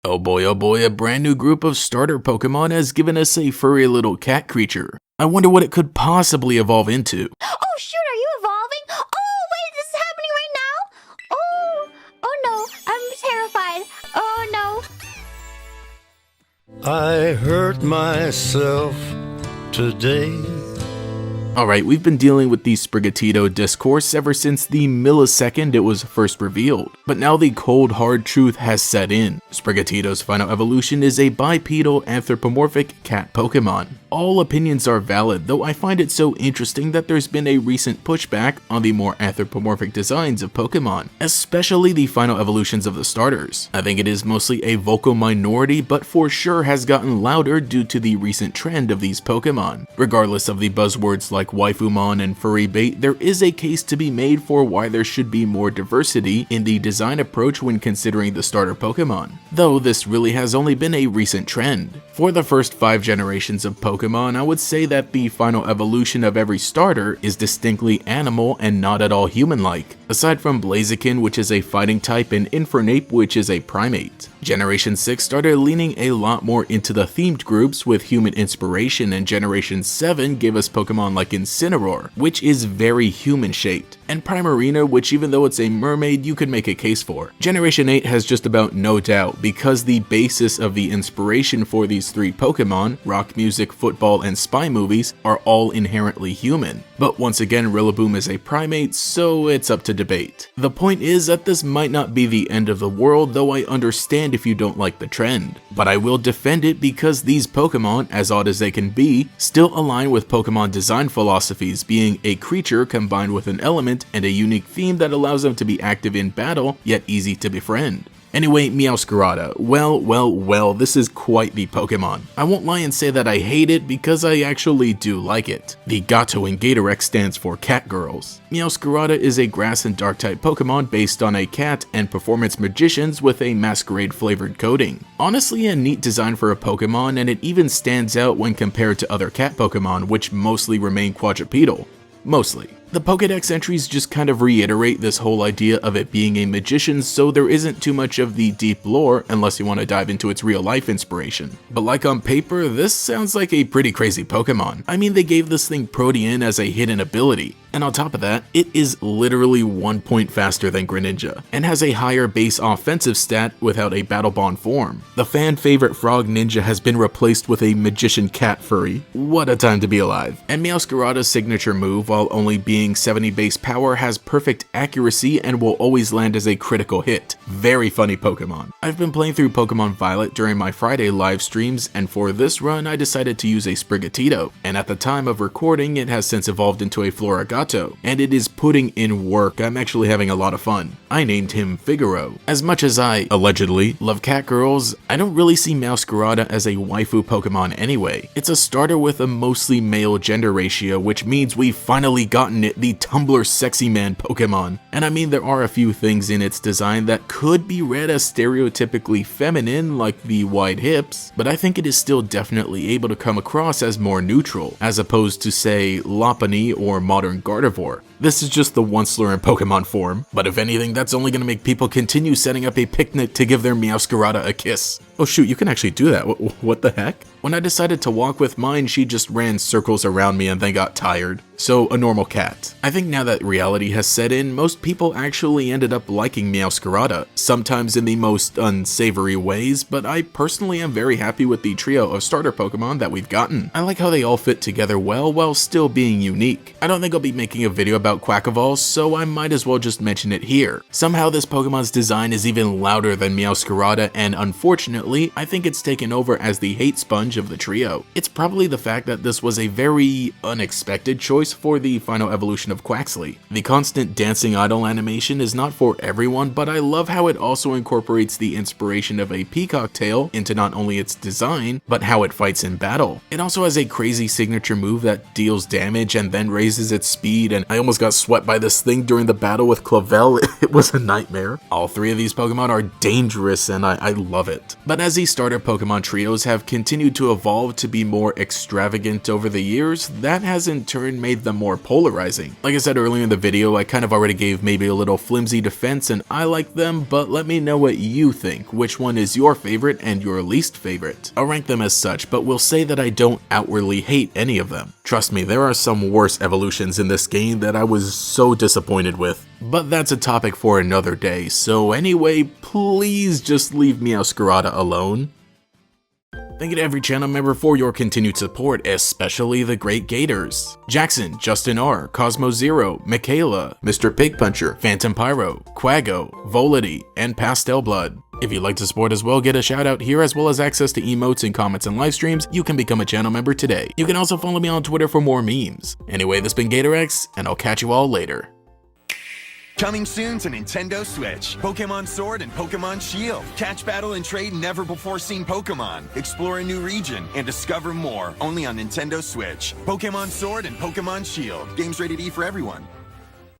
Oh boy, a brand new group of starter Pokemon has given us a furry little cat creature. I wonder what it could possibly evolve into. Oh shoot, are you evolving? Oh wait, this is happening right now? Oh no, I'm terrified. Oh no. I hurt myself today. Alright, we've been dealing with the Sprigatito discourse ever since the millisecond it was first revealed, but now the cold hard truth has set in. Sprigatito's final evolution is a bipedal anthropomorphic cat Pokemon. All opinions are valid, though I find it so interesting that there's been a recent pushback on the more anthropomorphic designs of Pokemon, especially the final evolutions of the starters. I think it is mostly a vocal minority, but for sure has gotten louder due to the recent trend of these Pokemon. Regardless of the buzzwords like Waifumon and furry bait, there is a case to be made for why there should be more diversity in the design approach when considering the starter Pokemon, though this really has only been a recent trend. For the first 5 generations of Pokemon, I would say that the final evolution of every starter is distinctly animal and not at all human-like, aside from Blaziken, which is a fighting type, and Infernape, which is a primate. Generation 6 started leaning a lot more into the themed groups with human inspiration, and Generation 7 gave us Pokemon like Incineroar, which is very human-shaped, and Primarina, which even though it's a mermaid, you could make a case for. Generation 8 has just about no doubt, because the basis of the inspiration for these 3 Pokemon, rock music, football, and spy movies, are all inherently human. But once again, Rillaboom is a primate, so it's up to debate. The point is that this might not be the end of the world, though I understand if you don't like the trend. But I will defend it because these Pokemon, as odd as they can be, still align with Pokemon design philosophies, being a creature combined with an element and a unique theme that allows them to be active in battle, yet easy to befriend. Anyway, Meowscarada. Well, this is quite the Pokemon. I won't lie and say that I hate it because I actually do like it. The Gato in GatorEX stands for Cat Girls. Meowscarada is a grass and dark type Pokemon based on a cat and performance magicians with a masquerade flavored coating. Honestly, a neat design for a Pokemon, and it even stands out when compared to other cat Pokemon, which mostly remain quadrupedal. Mostly. The Pokédex entries just kind of reiterate this whole idea of it being a magician, so there isn't too much of the deep lore unless you want to dive into its real life inspiration. But like on paper, this sounds like a pretty crazy Pokemon. I mean, they gave this thing Protean as a hidden ability. And on top of that, it is literally 1 point faster than Greninja, and has a higher base offensive stat without a Battle Bond form. The fan favorite Frog Ninja has been replaced with a Magician Cat Furry. What a time to be alive. And Meowscarada's signature move, while only being 70 base power, has perfect accuracy and will always land as a critical hit. Very funny Pokemon. I've been playing through Pokemon Violet during my Friday live streams, and for this run I decided to use a Sprigatito, and at the time of recording it has since evolved into a Gato, and it is putting in work. I'm actually having a lot of fun. I named him Figaro. As much as I, allegedly, love cat girls, I don't really see Meowscarada as a waifu Pokemon anyway. It's a starter with a mostly male gender ratio, which means we've finally gotten it, the Tumblr sexy man Pokemon. And I mean, there are a few things in its design that could be read as stereotypically feminine, like the wide hips, but I think it is still definitely able to come across as more neutral, as opposed to say Lopunny or modern Gardevoir. This is just the Once-Slur in Pokemon form, but if anything, that's only going to make people continue setting up a picnic to give their Meowscarada a kiss. Oh shoot, you can actually do that. What the heck? When I decided to walk with mine, she just ran circles around me and then got tired. So, a normal cat. I think now that reality has set in, most people actually ended up liking Meowscarada, sometimes in the most unsavory ways, but I personally am very happy with the trio of starter Pokemon that we've gotten. I like how they all fit together well while still being unique. I don't think I'll be making a video about Quackavols, so I might as well just mention it here. Somehow this Pokemon's design is even louder than Meowscarada, and unfortunately, I think it's taken over as the hate sponge of the trio. It's probably the fact that this was a very unexpected choice for the final evolution of Quaxly. The constant dancing idol animation is not for everyone, but I love how it also incorporates the inspiration of a peacock tail into not only its design, but how it fights in battle. It also has a crazy signature move that deals damage and then raises its speed, and I almost got swept by this thing during the battle with Clavel. It was a nightmare. All 3 of these Pokemon are dangerous and I love it. But as these starter Pokemon trios have continued to to evolve to be more extravagant over the years, that has in turn made them more polarizing. Like I said earlier in the video, I kind of already gave maybe a little flimsy defense and I like them, but let me know what you think. Which one is your favorite and your least favorite? I'll rank them as such, but will say that I don't outwardly hate any of them. Trust me, there are some worse evolutions in this game that I was so disappointed with. But that's a topic for another day, so anyway, please just leave Meowscarada alone. Thank you to every channel member for your continued support, especially the great Gators. Jackson, Justin R, Cosmo Zero, Michaela, Mr. Pig Puncher, Phantom Pyro, Quago, Volity, and Pastel Blood. If you'd like to support as well, get a shout out here as well as access to emotes and comments and live streams, you can become a channel member today. You can also follow me on Twitter for more memes. Anyway, this has been GatorEX, and I'll catch you all later. Coming soon to Nintendo Switch, Pokémon Sword and Pokémon Shield. Catch, battle, and trade never before seen Pokémon. Explore a new region and discover more only on Nintendo Switch. Pokémon Sword and Pokémon Shield. Games rated E for everyone.